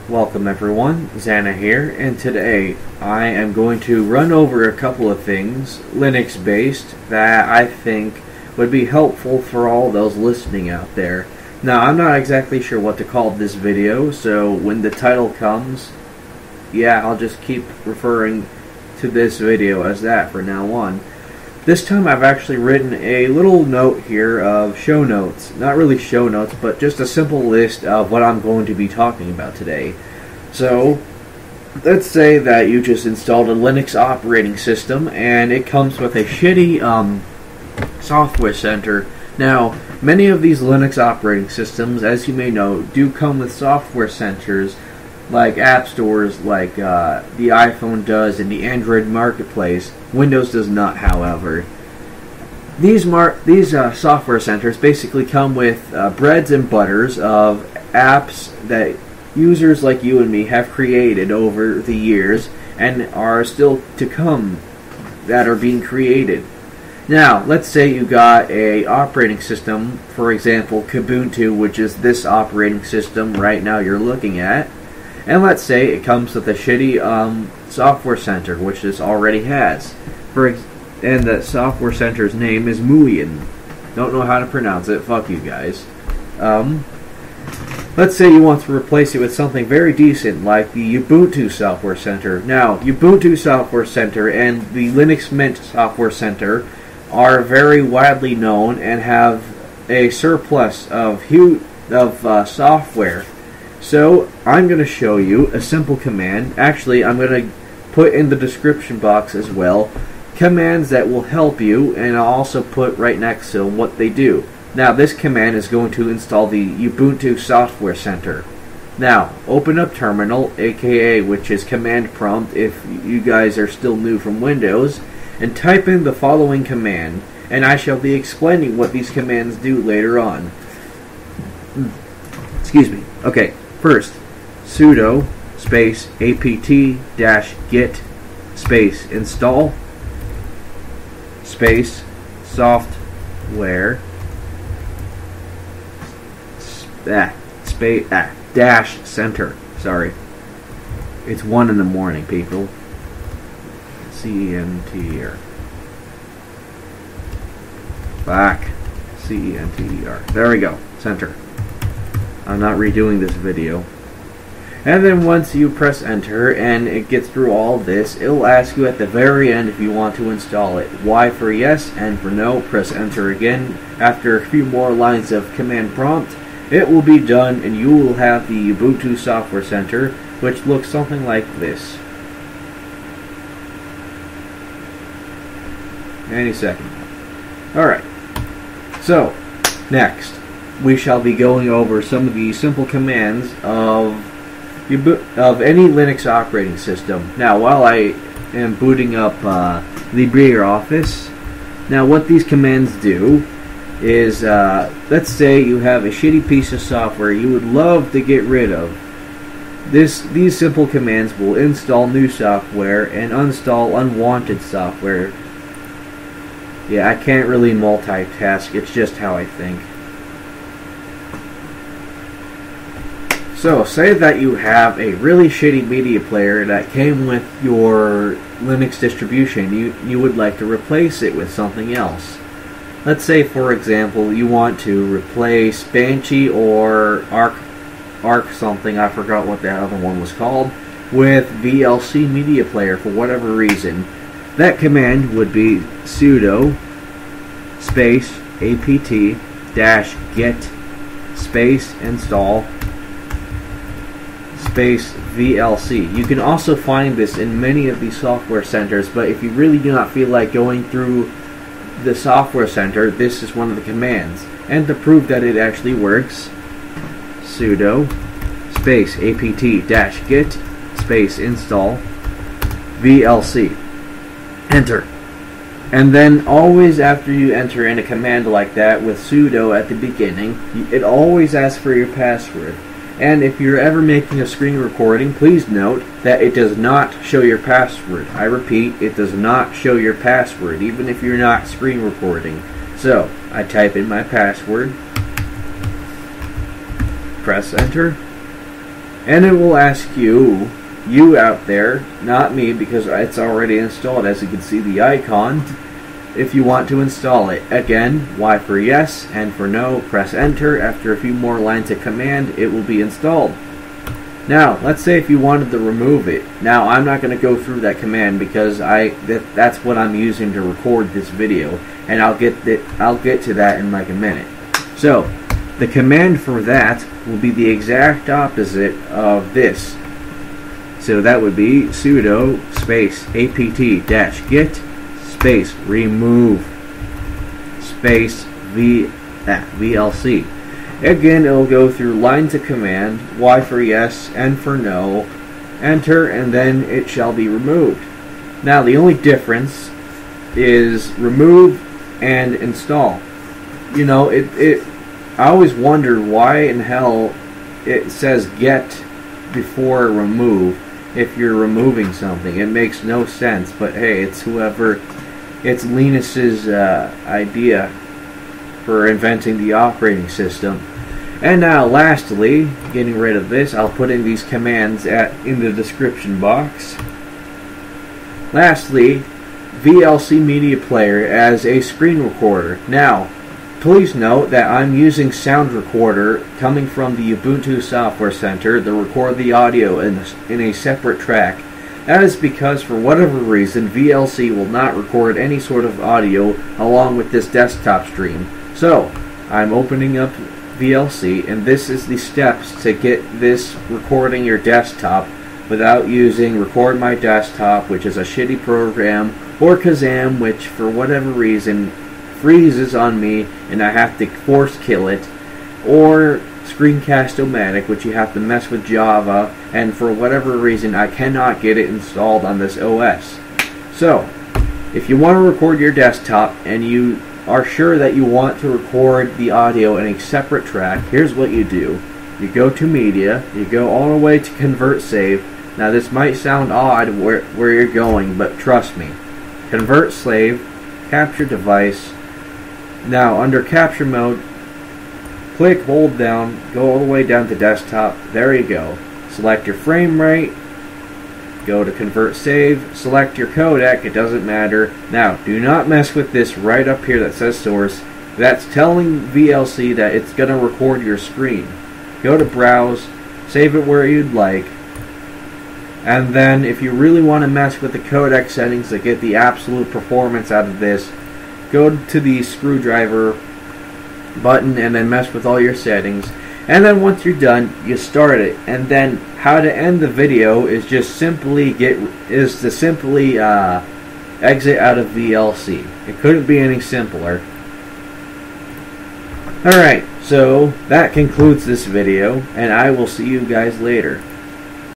Welcome everyone, Xana here, and today I am going to run over a couple of things Linux based that I think would be helpful for all those listening out there. Now, I'm not exactly sure what to call this video, so when the title comes, yeah, I'll just keep referring to this video as that from now on. This time I've actually written a little note here of show notes. Not really show notes, but just a simple list of what I'm going to be talking about today. So, let's say that you just installed a Linux operating system and it comes with a shitty software center. Now, many of these Linux operating systems, as you may know, do come with software centers like app stores like the iPhone does and the Android marketplace. Windows does not, however. These software centers basically come with breads and butters of apps that users like you and me have created over the years and are still to come that are being created. Now, let's say you got a operating system, for example, Ubuntu, which is this operating system right now you're looking at. And let's say it comes with a shitty software center, which this already has. And the software center's name is Muian. Don't know how to pronounce it. Fuck you guys. Let's say you want to replace it with something very decent, like the Ubuntu Software Center. Now, Ubuntu Software Center and the Linux Mint Software Center are very widely known and have a surplus of software. So, I'm going to show you a simple command. Actually, I'm going to put in the description box as well commands that will help you, and I'll also put right next to what they do. Now, this command is going to install the Ubuntu Software Center. Now, open up Terminal, aka which is command prompt if you guys are still new from Windows, and type in the following command, and I shall be explaining what these commands do later on. Excuse me. Okay. First, sudo space apt-get space install space software dash center. Sorry, it's 1 in the morning, people. CENTER. Back. CENTER. There we go. Center. I'm not redoing this video. And then once you press enter and it gets through all this, it'll ask you at the very end if you want to install it. Y for yes, and for no, press enter again. After a few more lines of command prompt, it will be done and you will have the Ubuntu Software Center, which looks something like this. Any second. Alright. So, next, we shall be going over some of the simple commands of any Linux operating system. Now, while I am booting up LibreOffice, now what these commands do is, let's say you have a shitty piece of software you would love to get rid of. These simple commands will install new software and uninstall unwanted software. Yeah, I can't really multitask, it's just how I think. So, say that you have a really shitty media player that came with your Linux distribution. You would like to replace it with something else. Let's say, for example, you want to replace Banshee or Arc something, I forgot what that other one was called, with VLC media player for whatever reason. That command would be sudo space apt-get space install space VLC. You can also find this in many of these software centers, but if you really do not feel like going through the software center, this is one of the commands. And to prove that it actually works, sudo space apt-get space install VLC. Enter. And then always after you enter in a command like that with sudo at the beginning, it always asks for your password. And if you're ever making a screen recording, please note that it does not show your password. I repeat, it does not show your password, even if you're not screen recording. So, I type in my password. press enter, and it will ask you out there, not me because it's already installed, as you can see the icon, if you want to install it. Again, Y for yes, and for no, press enter. After a few more lines of command, it will be installed. Now, let's say if you wanted to remove it. Now, I'm not going to go through that command because that's what I'm using to record this video, and I'll get to that in like a minute. So, the command for that will be the exact opposite of this. So that would be sudo space apt-get space remove space VLC. Again, it'll go through lines of command, Y for yes, N for no, enter, and then it shall be removed. Now, the only difference is remove and install. You know, I always wondered why in hell it says get before remove if you're removing something. It makes no sense, but hey, it's Linus's idea for inventing the operating system. And now, lastly, getting rid of this, I'll put in these commands in the description box. Lastly, VLC Media Player as a screen recorder. Now, please note that I'm using Sound Recorder coming from the Ubuntu Software Center to record the audio in a separate track. That is because, for whatever reason, VLC will not record any sort of audio along with this desktop stream. So, I'm opening up VLC, and this is the steps to get this recording your desktop without using Record My Desktop, which is a shitty program, or Kazam, which for whatever reason freezes on me and I have to force kill it, or Screencast-O-Matic, which you have to mess with Java, and for whatever reason I cannot get it installed on this OS. So, if you want to record your desktop and you are sure that you want to record the audio in a separate track, here's what you do. You go to Media, you go all the way to Convert Save. Now this might sound odd where you're going, but trust me. Convert Save, Capture Device. Now under Capture Mode, click, hold down, go all the way down to Desktop. There you go. Select your frame rate. Go to Convert Save, select your codec, it doesn't matter. Now, do not mess with this right up here that says source. That's telling VLC that it's going to record your screen. Go to Browse, save it where you'd like, and then if you really want to mess with the codec settings to get the absolute performance out of this, go to the screwdriver button and then mess with all your settings. And then once you're done, you start it. And then how to end the video is just simply exit out of VLC. It couldn't be any simpler. Alright, so that concludes this video, and I will see you guys later.